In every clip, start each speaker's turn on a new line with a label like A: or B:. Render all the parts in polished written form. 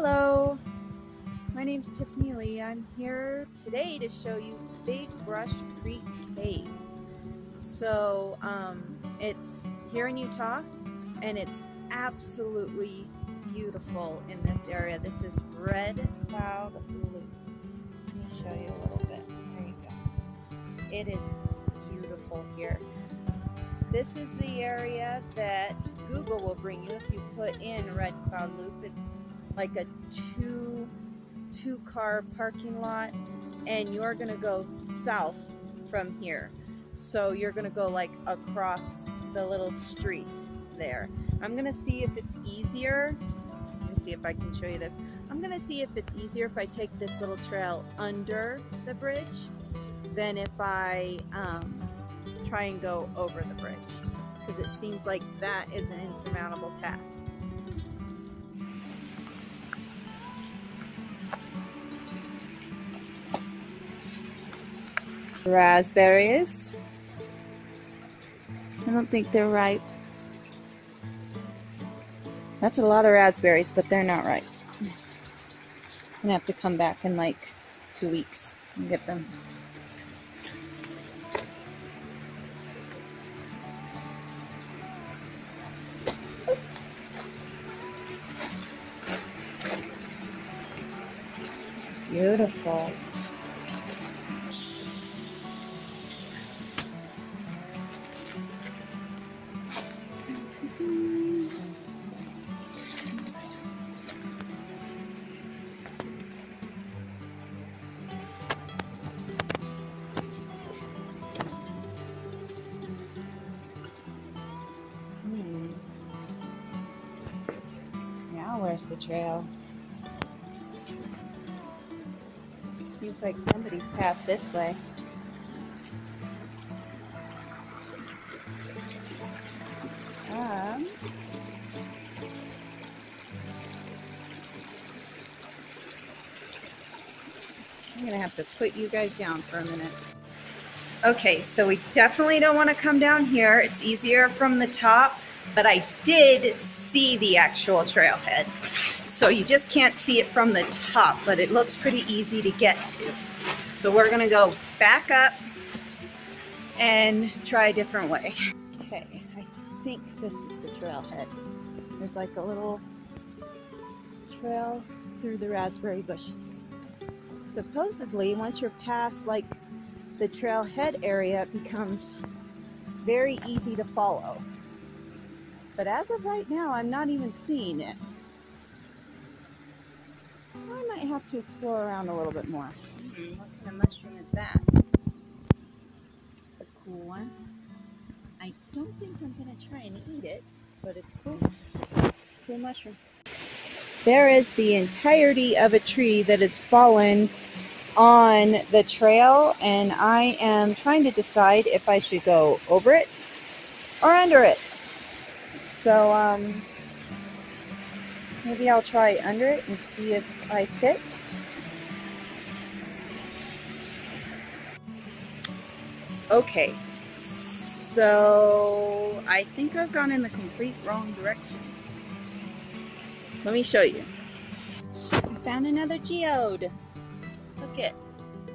A: Hello, my name's Tiffany Lee. I'm here today to show you Big Brush Creek Cave. So it's here in Utah and it's absolutely beautiful in this area. This is Red Cloud Loop. Let me show you a little bit. There you go. It is beautiful here. This is the area that Google will bring you if you put in Red Cloud Loop. It's like a two-car parking lot, and you're gonna go south from here. So you're gonna go like across the little street there. I'm gonna see if it's easier. Let me see if I can show you this. I'm gonna see if it's easier if I take this little trail under the bridge than if I try and go over the bridge, because it seems like that is an insurmountable task. Raspberries. I don't think they're ripe. That's a lot of raspberries, but they're not ripe. I'm gonna have to come back in like 2 weeks and get them. Beautiful. Now where's the trail? Seems like somebody's passed this way. I'm gonna have to put you guys down for a minute. Okay, so we definitely don't want to come down here. It's easier from the top, but I did see the actual trailhead. So you just can't see it from the top, but it looks pretty easy to get to. So we're gonna go back up and try a different way. Okay, I think this is the trailhead. There's like a little trail through the raspberry bushes. Supposedly, once you're past like the trailhead area, it becomes very easy to follow. But as of right now, I'm not even seeing it. I might have to explore around a little bit more. What kind of mushroom is that? It's a cool one. I don't think I'm gonna try and eat it, but it's cool. It's a cool mushroom. There is the entirety of a tree that has fallen on the trail, and I am trying to decide if I should go over it or under it. So maybe I'll try under it and see if I fit. Okay, so I think I've gone in the complete wrong direction. Let me show you. I found another geode. Look it.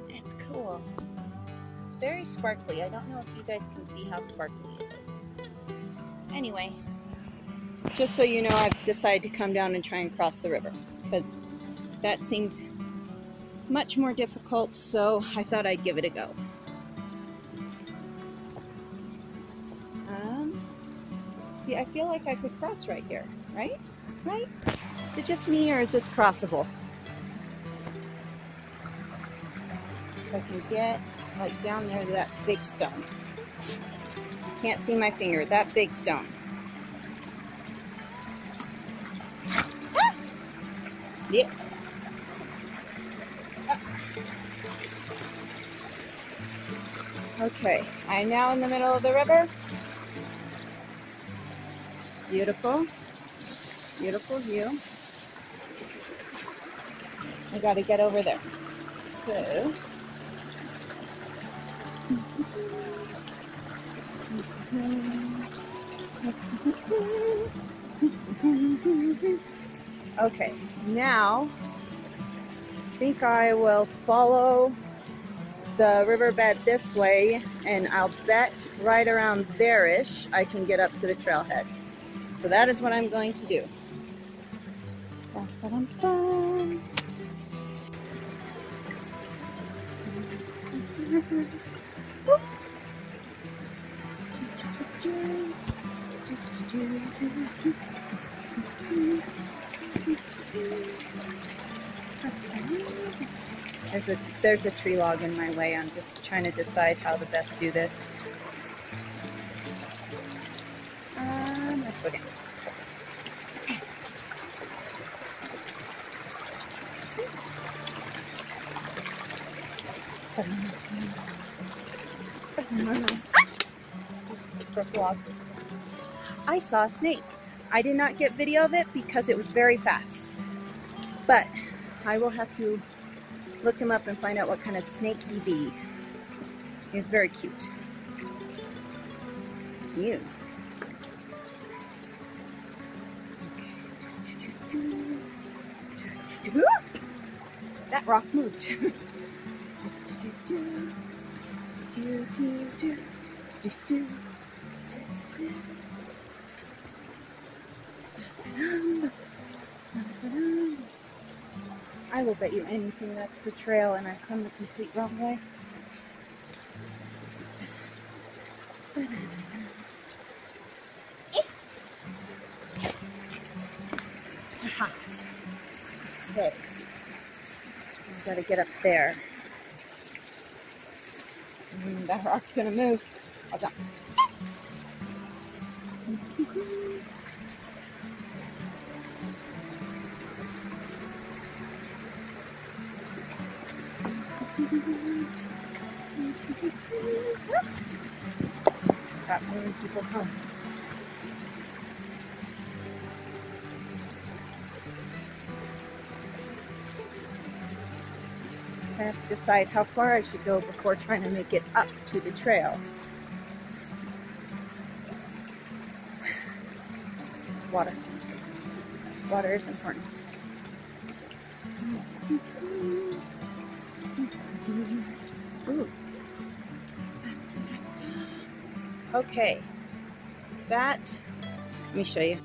A: It's cool. It's very sparkly. I don't know if you guys can see how sparkly it is. Anyway, just so you know, I've decided to come down and try and cross the river, because that seemed much more difficult, so I thought I'd give it a go. See, I feel like I could cross right here, right? Right? Is it just me, or is this crossable? If I can get like down there to that big stone. Can't see my finger, that big stone. Ah! Slipped. Ah. Okay, I'm now in the middle of the river. Beautiful. Beautiful view. I gotta get over there. So Okay, now I think I will follow the riverbed this way, and I'll bet right around there-ish I can get up to the trailhead. So that is what I'm going to do. Ba-ba-dum-bum. There's a tree log in my way. I'm just trying to decide how to best do this. Let's go down. I saw a snake. I did not get video of it because it was very fast. But I will have to look him up and find out what kind of snake he be. He's very cute. You. That rock moved. I will bet you anything that's the trail and I've come the complete wrong way. Okay. I've got to get up there. That rock's gonna move. I'll jump. Got many people's homes. I have to decide how far I should go before trying to make it up to the trail. Water. Water is important. Ooh. Okay, that, let me show you.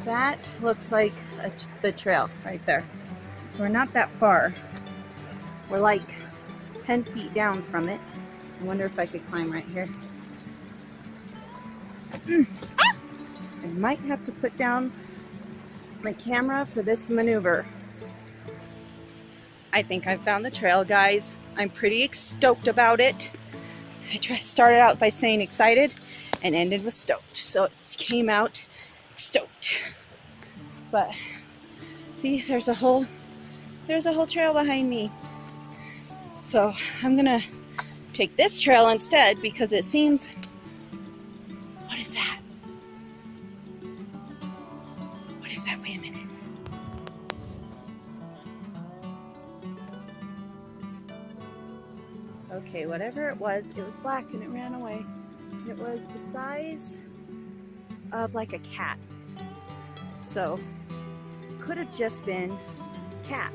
A: That looks like the trail right there. So we're not that far. We're like 10 feet down from it. I wonder if I could climb right here. I might have to put down my camera for this maneuver. I think I found the trail, guys. I'm pretty stoked about it. I started out by saying excited and ended with stoked. So it came out stoked. But see, there's a whole trail behind me. So I'm gonna take this trail instead because it seems, what is that? What is that? Wait a minute. Okay, whatever it was black and it ran away. It was the size of like a cat. So, could have just been cat.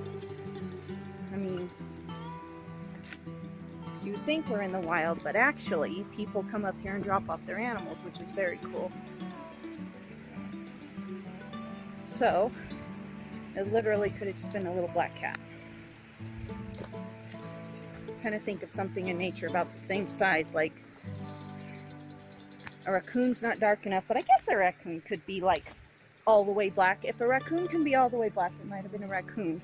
A: I mean, you think we're in the wild, but actually people come up here and drop off their animals, which is very cool. So, it literally could have just been a little black cat. Kind of think of something in nature about the same size, like a raccoon's not dark enough, but I guess a raccoon could be like all the way black. If a raccoon can be all the way black, it might have been a raccoon.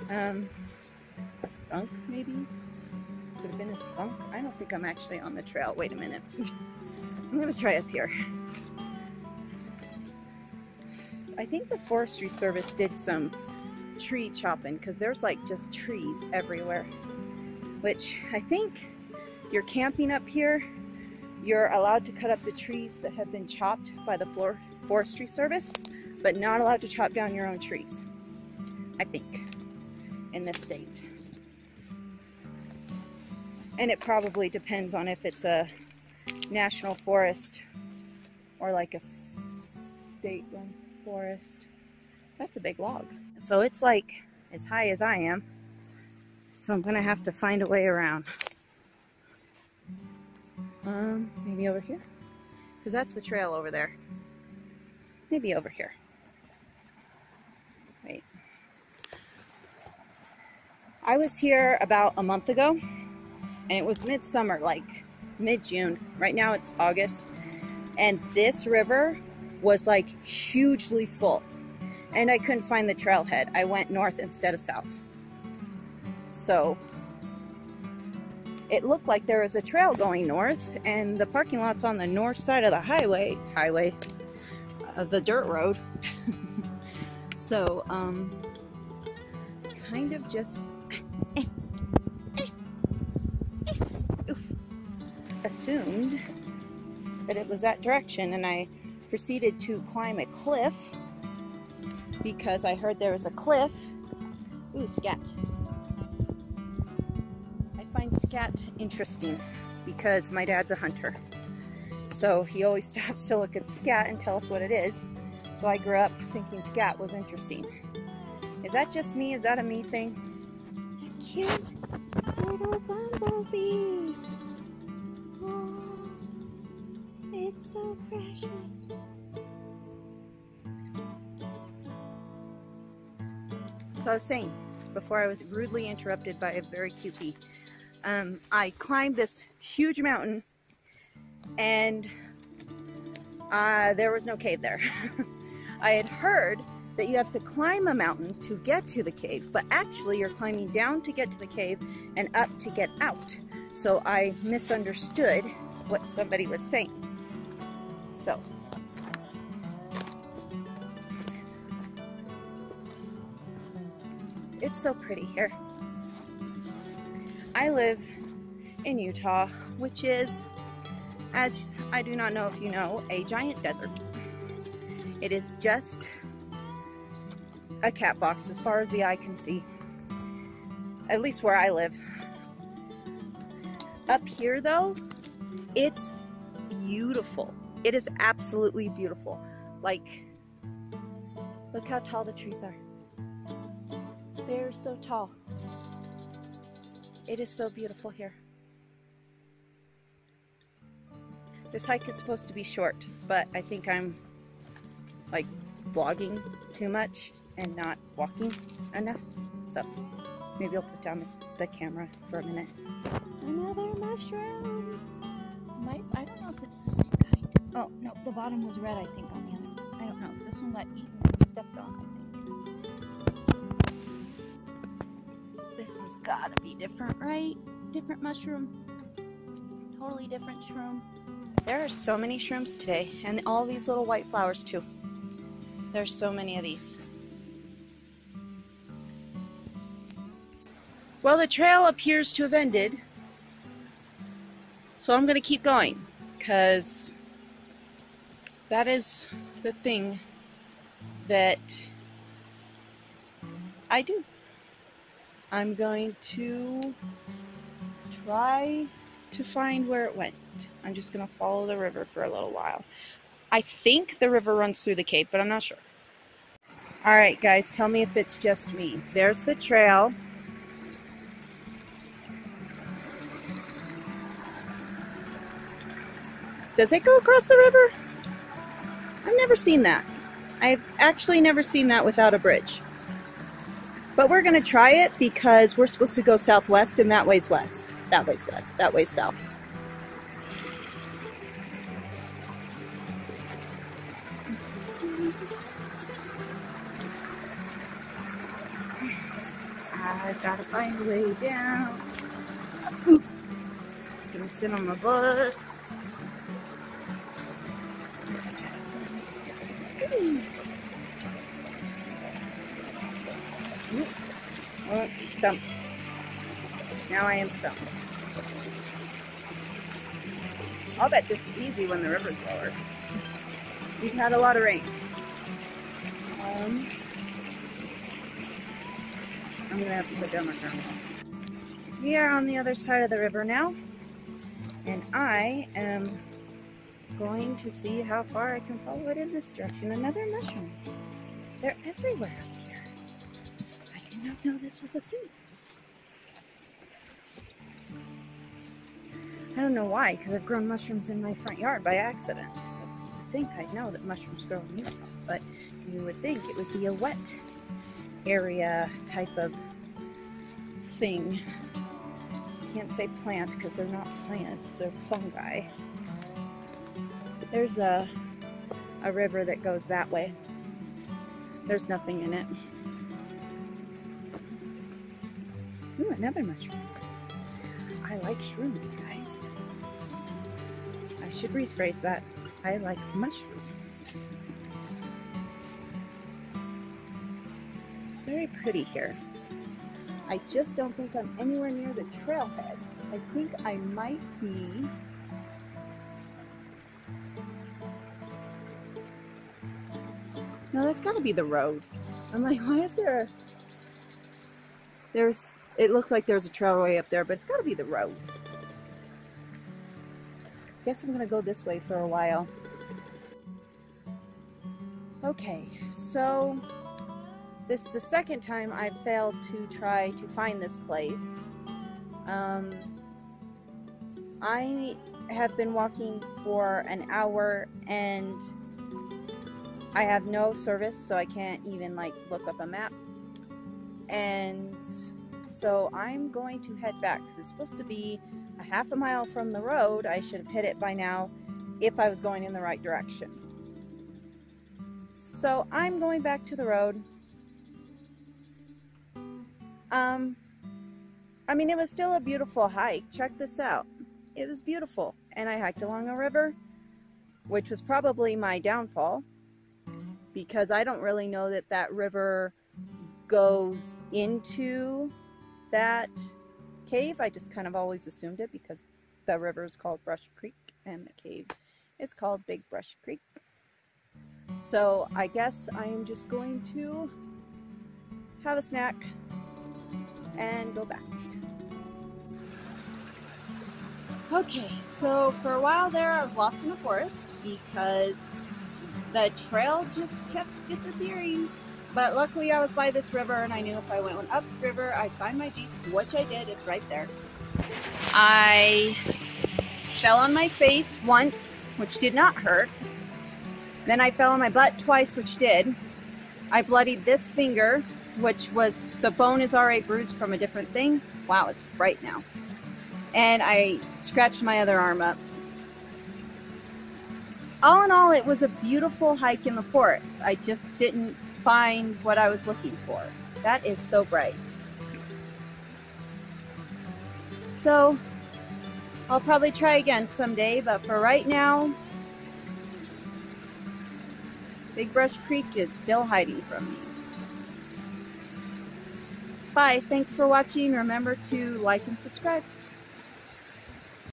A: A skunk, maybe? Could have been a skunk. I don't think I'm actually on the trail. Wait a minute. I'm gonna try up here. I think the Forestry Service did some tree chopping because there's like just trees everywhere, which I think you're camping up here, you're allowed to cut up the trees that have been chopped by the Forestry Service, but not allowed to chop down your own trees, I think, in this state. And it probably depends on if it's a national forest or like a state one. forest. That's a big log. So it's like as high as I am. So I'm gonna have to find a way around. Maybe over here? Because that's the trail over there. Maybe over here. Wait. I was here about a month ago, and it was midsummer, like mid-June. Right now it's August, and this river was like hugely full, and I couldn't find the trailhead. I went north instead of south. So it looked like there was a trail going north, and the parking lot's on the north side of the highway, the dirt road. So, kind of just assumed that it was that direction, and I proceeded to climb a cliff because I heard there was a cliff. Ooh, scat. I find scat interesting because my dad's a hunter. So he always stops to look at scat and tell us what it is. So I grew up thinking scat was interesting. Is that just me? Is that a me thing? Cute little bumblebee. Oh, it's so precious. So I was saying, before I was rudely interrupted by a very cute bee, I climbed this huge mountain, and there was no cave there. I had heard that you have to climb a mountain to get to the cave, but actually you're climbing down to get to the cave and up to get out. So I misunderstood what somebody was saying. So it's so pretty here. I live in Utah, which is, as I do not know if you know, a giant desert. It is just a cat box as far as the eye can see, at least where I live. Up here though, it's beautiful. It is absolutely beautiful. Like, look how tall the trees are. They're so tall. It is so beautiful here. This hike is supposed to be short, but I think I'm like vlogging too much and not walking enough. So maybe I'll put down the camera for a minute. Another mushroom. I don't know if it's the same kind. Oh no, the bottom was red, I think, on the other. I don't know. This one got eaten and stepped on, I think. This one's gotta be different, right? Different mushroom. Totally different shroom. There are so many shrooms today, and all these little white flowers too. There's so many of these. Well, the trail appears to have ended, so I'm going to keep going, because that is the thing that I do. I'm going to try to find where it went. I'm just going to follow the river for a little while. I think the river runs through the cave, but I'm not sure. All right, guys, tell me if it's just me. There's the trail. Does it go across the river? I've never seen that. I've actually never seen that without a bridge. But we're going to try it because we're supposed to go southwest, and that way's west. That way's west. That way's south. I've got to find a way down. Gonna sit on my butt. Oh, stumped. Now I am stumped. I'll bet this is easy when the river's lower. We've had a lot of rain. I'm gonna have to put down my camera. We are on the other side of the river now, and I am going to see how far I can follow it in this direction. Another mushroom. They're everywhere up here. I did not know this was a thing. I don't know why, because I've grown mushrooms in my front yard by accident. So I think I know that mushrooms grow in Utah, but you would think it would be a wet area type of thing. Can't say plant because they're not plants, they're fungi. There's a river that goes that way. There's nothing in it. Ooh, another mushroom. I like shrooms, guys. I should rephrase that. I like mushrooms. It's very pretty here. I just don't think I'm anywhere near the trailhead. I think I might be no, that's gotta be the road. I'm like, why is there it looked like there's a trailway up there, but it's gotta be the road. Guess I'm gonna go this way for a while. Okay, so this is the second time I've failed to try to find this place. I have been walking for an hour and I have no service, so I can't even like look up a map. And so I'm going to head back. It's supposed to be a half a mile from the road. I should have hit it by now if I was going in the right direction. So I'm going back to the road. I mean, it was still a beautiful hike. Check this out. It was beautiful. And I hiked along a river, which was probably my downfall, because I don't really know that that river goes into that cave. I just kind of always assumed it because the river is called Brush Creek and the cave is called Big Brush Creek. So I guess I am just going to have a snack and go back. Okay, so for a while there I was lost in the forest because the trail just kept disappearing. But luckily I was by this river and I knew if I went up the river I'd find my Jeep, which I did. It's right there. I fell on my face once, which did not hurt. Then I fell on my butt twice, which did. I bloodied this finger, which was, the bone is already bruised from a different thing. Wow, it's bright now. And I scratched my other arm up. All in all, it was a beautiful hike in the forest. I just didn't find what I was looking for. That is so bright. So I'll probably try again someday, but for right now, Big Brush Creek is still hiding from me. Bye. Thanks for watching. Remember to like and subscribe.